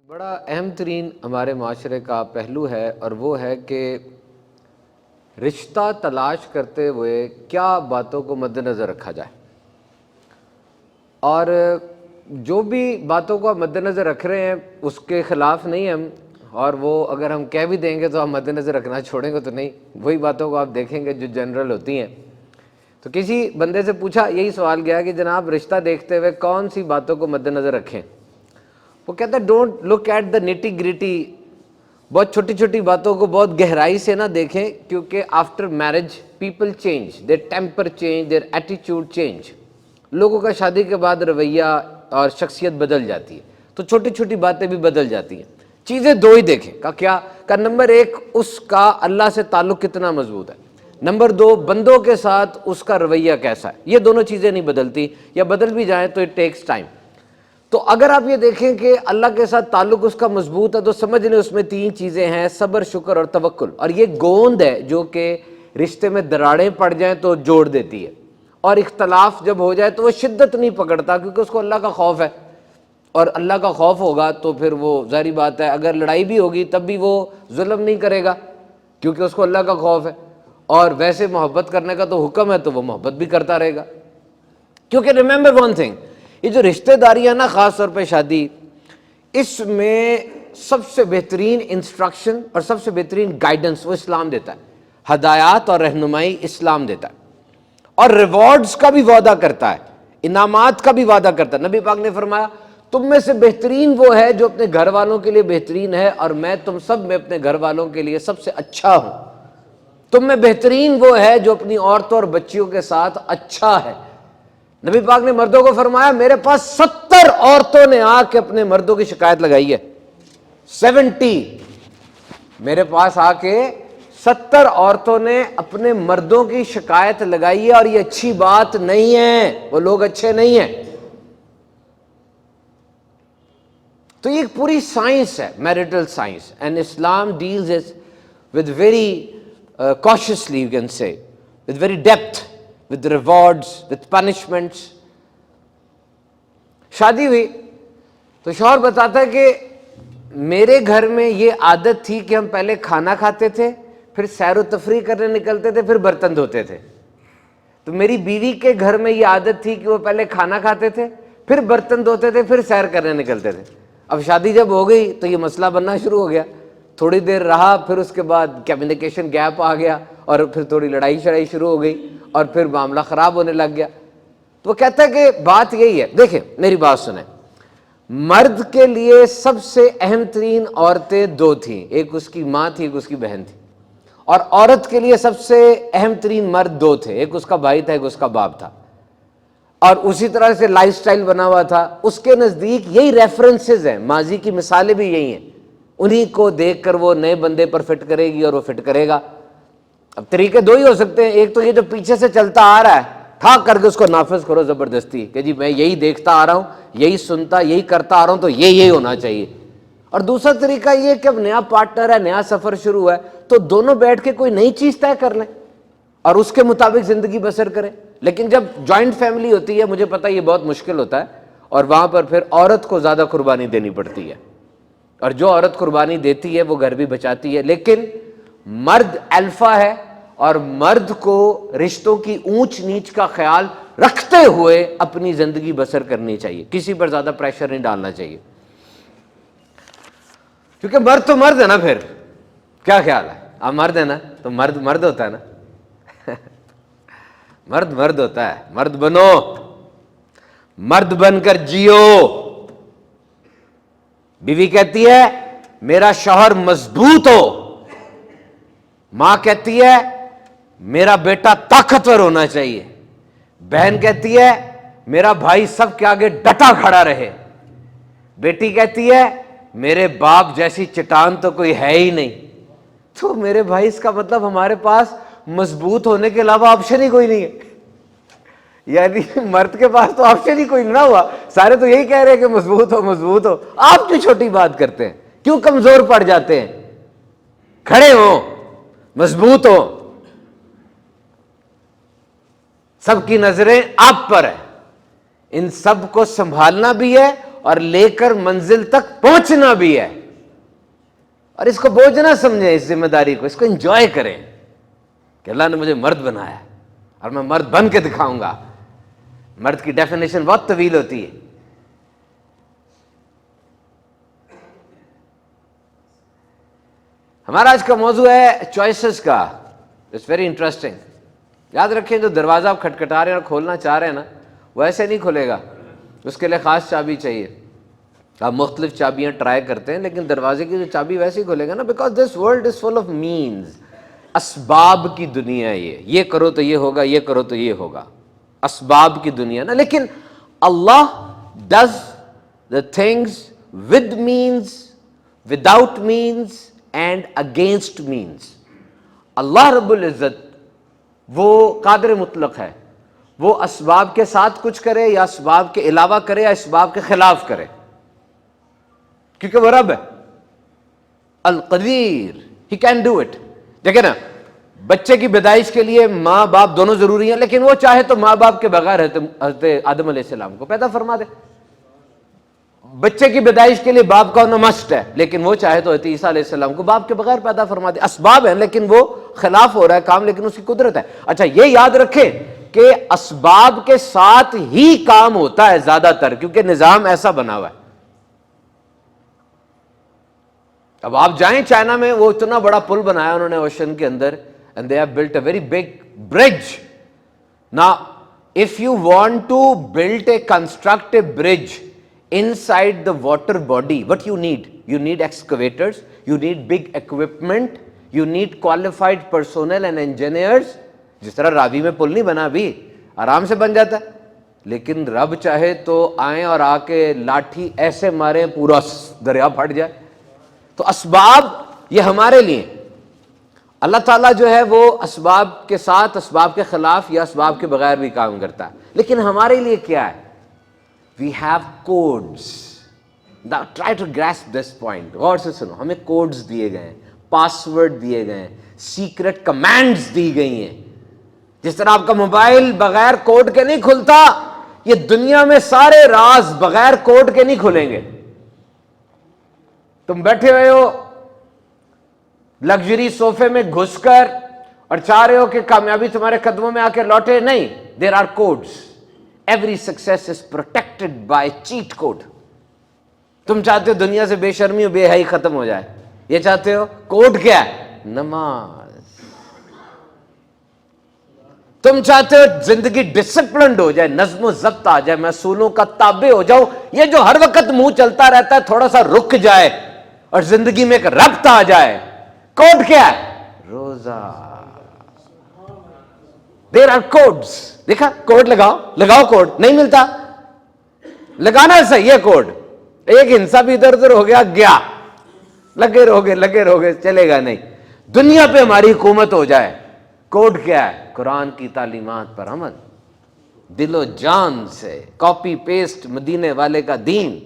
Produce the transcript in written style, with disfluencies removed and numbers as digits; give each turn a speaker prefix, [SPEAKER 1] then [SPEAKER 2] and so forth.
[SPEAKER 1] بڑا اہم ترین ہمارے معاشرے کا پہلو ہے اور وہ ہے کہ رشتہ تلاش کرتے ہوئے کیا باتوں کو مد نظر رکھا جائے، اور جو بھی باتوں کو مد نظر رکھ رہے ہیں اس کے خلاف نہیں ہم، اور وہ اگر ہم کہہ بھی دیں گے تو ہم مد نظر رکھنا چھوڑیں گے تو نہیں، وہی باتوں کو آپ دیکھیں گے جو جنرل ہوتی ہیں۔ تو کسی بندے سے پوچھا، یہی سوال گیا کہ جناب رشتہ دیکھتے ہوئے کون سی باتوں کو مد نظر رکھیں؟ وہ کہتا ہے don't look at the nitty gritty, بہت چھوٹی چھوٹی باتوں کو بہت گہرائی سے نہ دیکھیں، کیونکہ آفٹر میرج پیپل چینج، دیر ٹیمپر چینج، دیر ایٹیٹیوڈ چینج، لوگوں کا شادی کے بعد رویہ اور شخصیت بدل جاتی ہے، تو چھوٹی چھوٹی باتیں بھی بدل جاتی ہیں۔ چیزیں دو ہی دیکھیں کا کیا کا نمبر ایک، اس کا اللہ سے تعلق کتنا مضبوط ہے، نمبر دو بندوں کے ساتھ اس کا رویہ کیسا ہے۔ یہ دونوں چیزیں نہیں بدلتی، یا بدل بھی جائیں تو اٹ ٹیکس ٹائم۔ تو اگر آپ یہ دیکھیں کہ اللہ کے ساتھ تعلق اس کا مضبوط ہے تو سمجھ لیں اس میں تین چیزیں ہیں، صبر، شکر اور توکل، اور یہ گوند ہے جو کہ رشتے میں دراڑیں پڑ جائیں تو جوڑ دیتی ہے، اور اختلاف جب ہو جائے تو وہ شدت نہیں پکڑتا، کیونکہ اس کو اللہ کا خوف ہے، اور اللہ کا خوف ہوگا تو پھر وہ ظاہری بات ہے اگر لڑائی بھی ہوگی تب بھی وہ ظلم نہیں کرے گا، کیونکہ اس کو اللہ کا خوف ہے، اور ویسے محبت کرنے کا تو حکم ہے تو وہ محبت بھی کرتا رہے گا۔ کیونکہ ریممبر ون تھنگ، یہ جو رشتہ داری ہے نا، خاص طور پہ شادی، اس میں سب سے بہترین انسٹرکشن اور سب سے بہترین گائیڈنس وہ اسلام دیتا ہے، ہدایات اور رہنمائی اسلام دیتا ہے، اور ریوارڈز کا بھی وعدہ کرتا ہے، انعامات کا بھی وعدہ کرتا ہے۔ نبی پاک نے فرمایا تم میں سے بہترین وہ ہے جو اپنے گھر والوں کے لیے بہترین ہے، اور میں تم سب میں اپنے گھر والوں کے لیے سب سے اچھا ہوں۔ تم میں بہترین وہ ہے جو اپنی عورتوں اور بچیوں کے ساتھ اچھا ہے۔ نبی پاک نے مردوں کو فرمایا میرے پاس 70 عورتوں نے آ کے اپنے مردوں کی شکایت لگائی ہے، 70 میرے پاس آ کے 70 عورتوں نے اپنے مردوں کی شکایت لگائی ہے، اور یہ اچھی بات نہیں ہے، وہ لوگ اچھے نہیں ہیں۔ تو یہ ایک پوری سائنس ہے، marital science, and Islam deals with very cautiously you can say, with very depth, with rewards, with punishments۔ شادی ہوئی تو شوہر بتاتا ہے کہ میرے گھر میں یہ عادت تھی کہ ہم پہلے کھانا کھاتے تھے، پھر سیر و تفریح کرنے نکلتے تھے، پھر برتن دھوتے تھے۔ تو میری بیوی کے گھر میں یہ عادت تھی کہ وہ پہلے کھانا کھاتے تھے، پھر برتن دھوتے تھے، پھر سیر کرنے نکلتے تھے۔ اب شادی جب ہو گئی تو یہ مسئلہ بننا شروع ہو گیا، تھوڑی دیر رہا، پھر اس کے بعد کمیونیکیشن گیپ آ گیا، اور پھر تھوڑی لڑائی شڑائی شروع ہو گئی، اور پھر معاملہ خراب ہونے لگ گیا۔ تو وہ کہتا ہے کہ بات یہی ہے، دیکھیں میری بات سنیں، مرد کے لیے سب سے اہم ترین عورتیں دو تھیں، ایک اس کی ماں تھی، ایک اس کی بہن تھی، اور عورت کے لیے سب سے اہم ترین مرد دو تھے، ایک اس کا بھائی تھا، ایک اس کا باپ تھا، اور اسی طرح سے لائف سٹائل بنا ہوا تھا۔ اس کے نزدیک یہی ریفرنسز ہیں، ماضی کی مثالیں بھی یہی ہیں، انہی کو دیکھ کر وہ نئے بندے پر فٹ کرے گی اور وہ فٹ کرے گا۔ اب طریقے دو ہی ہو سکتے ہیں، ایک تو یہ جو پیچھے سے چلتا آ رہا ہے ٹھاک کر کے اس کو نافذ کرو زبردستی، کہ جی میں یہی دیکھتا آ رہا ہوں، یہی سنتا، یہی کرتا آ رہا ہوں، تو یہی ہونا چاہیے۔ اور دوسرا طریقہ یہ کہ اب نیا پارٹنر ہے، نیا سفر شروع ہے، تو دونوں بیٹھ کے کوئی نئی چیز طے کر لیں اور اس کے مطابق زندگی بسر کریں۔ لیکن جب جوائنٹ فیملی ہوتی ہے، مجھے پتہ یہ بہت مشکل ہوتا ہے، اور وہاں پر پھر عورت کو زیادہ قربانی دینی پڑتی ہے، اور جو عورت قربانی دیتی ہے وہ گھر بھی بچاتی ہے۔ لیکن مرد الفا ہے، اور مرد کو رشتوں کی اونچ نیچ کا خیال رکھتے ہوئے اپنی زندگی بسر کرنی چاہیے، کسی پر زیادہ پریشر نہیں ڈالنا چاہیے، کیونکہ مرد تو مرد ہے نا۔ پھر کیا خیال ہے، آپ مرد ہے نا تو مرد مرد ہوتا ہے نا مرد مرد ہوتا ہے، مرد بنو، مرد بن کر جیو۔ بیوی کہتی ہے میرا شوہر مضبوط ہو، ماں کہتی ہے میرا بیٹا طاقتور ہونا چاہیے، بہن کہتی ہے میرا بھائی سب کے آگے ڈٹا کھڑا رہے، بیٹی کہتی ہے میرے باپ جیسی چٹان تو کوئی ہے ہی نہیں۔ تو میرے بھائی اس کا مطلب ہمارے پاس مضبوط ہونے کے علاوہ آپشن ہی کوئی نہیں ہے، یعنی مرد کے پاس تو آپشن ہی کوئی نہ ہوا، سارے تو یہی کہہ رہے ہیں کہ مضبوط ہو مضبوط ہو، آپ کیوں چھوٹی بات کرتے ہیں، کیوں کمزور پڑ جاتے ہیں؟ کھڑے ہو، مضبوط ہو، سب کی نظریں آپ پر ہیں، ان سب کو سنبھالنا بھی ہے اور لے کر منزل تک پہنچنا بھی ہے. اور اس کو بوجھ نہ سمجھیں, اس ذمہ داری کو, اس کو انجوائے کریں کہ اللہ نے مجھے مرد بنایا ہے اور میں مرد بن کے دکھاؤں گا. مرد کی ڈیفینیشن بہت طویل ہوتی ہے. ہمارا آج کا موضوع ہے چوائسز کا. It's very interesting. یاد رکھیں, جو دروازہ آپ کھٹکھٹا رہے ہیں اور کھولنا چاہ رہے ہیں نا, وہ ایسے نہیں کھلے گا, اس کے لیے خاص چابی چاہیے. آپ مختلف چابیاں ٹرائی کرتے ہیں, لیکن دروازے کی جو چابی ویسے ہی کھلے گا نا, because this world is full of means. اسباب کی دنیا ہے یہ کرو تو یہ ہوگا, یہ کرو تو یہ ہوگا, اسباب کی دنیا نا. لیکن اللہ does the things with means, without means and against means. اللہ رب العزت وہ قادر مطلق ہے, وہ اسباب کے ساتھ کچھ کرے یا اسباب کے علاوہ کرے یا اسباب کے خلاف کرے, کیونکہ وہ رب ہے القدیر. He can do it. دیکھیں نا, بچے کی پیدائش کے لیے ماں باپ دونوں ضروری ہیں, لیکن وہ چاہے تو ماں باپ کے بغیر حضرت آدم علیہ السلام کو پیدا فرما دے. بچے کی پیدائش کے لیے باپ کا ہونا مسٹ ہے, لیکن وہ چاہے تو حضرت عیسیٰ علیہ السلام کو باپ کے بغیر پیدا فرما دے. اسباب ہیں لیکن وہ خلاف ہو رہا ہے کام, لیکن اس کی قدرت ہے. اچھا, یہ یاد رکھیں کہ اسباب کے ساتھ ہی کام ہوتا ہے زیادہ تر, کیونکہ نظام ایسا بنا ہوا ہے. اب آپ جائیں چائنا میں, وہ اتنا بڑا پل بنایا انہوں نے اوشن کے اندر, and they have built a very big bridge. Now if you want to build a construct a bridge inside the water body, what you need excavators, you need big equipment, you need qualified personnel and engineers. جس طرح راوی میں پل نہیں بنا ابھی, آرام سے بن جاتا ہے, لیکن رب چاہے تو آئیں اور آ کے لاٹھی ایسے ماریں پورا دریا پھٹ جائے. تو اسباب یہ ہمارے لیے, اللہ تعالیٰ جو ہے وہ اسباب کے ساتھ, اسباب کے خلاف یا اسباب کے بغیر بھی کام کرتا ہے. لیکن ہمارے لیے کیا ہے؟ We have codes. Try to grasp this point. غور سے سنو, ہمیں کوڈز دیے گئے ہیں, پاسورڈ دیے گئے ہیں, سیکرٹ کمانڈز دی گئی ہیں. جس طرح آپ کا موبائل بغیر کوڈ کے نہیں کھلتا, یہ دنیا میں سارے راز بغیر کوڈ کے نہیں کھلیں گے. تم بیٹھے ہوئے ہو لگژری صوفے میں گھس کر اور چاہ رہے ہو کہ کامیابی تمہارے قدموں میں آ کے لوٹے, نہیں. There are codes. Every success is protected by cheat code. تم چاہتے ہو دنیا سے بے شرمی و بے حیائی ختم ہو جائے, یہ چاہتے ہو, کوڈ کیا ہے؟ نماز. تم چاہتے ہو زندگی ڈسپلنڈ ہو جائے, نظم و ضبط آ جائے, میں اصولوں کا تابع ہو جاؤں. یہ جو ہر وقت منہ چلتا رہتا ہے تھوڑا سا رک جائے اور زندگی میں ایک ربط آ جائے. کوڈ کیا ہے؟ روزہ. There are codes. دیکھا, کوڈ لگاؤ کوڈ نہیں ملتا, لگانا صحیح ہے کوڈ. ایک ہنسا بھی ادھر ادھر ہو گیا, لگے رہو گے, چلے گا نہیں. دنیا پہ ہماری حکومت ہو جائے, کوڈ کیا ہے؟ قرآن کی تعلیمات پر عمل, دل و جان سے کاپی پیسٹ مدینے والے کا دین.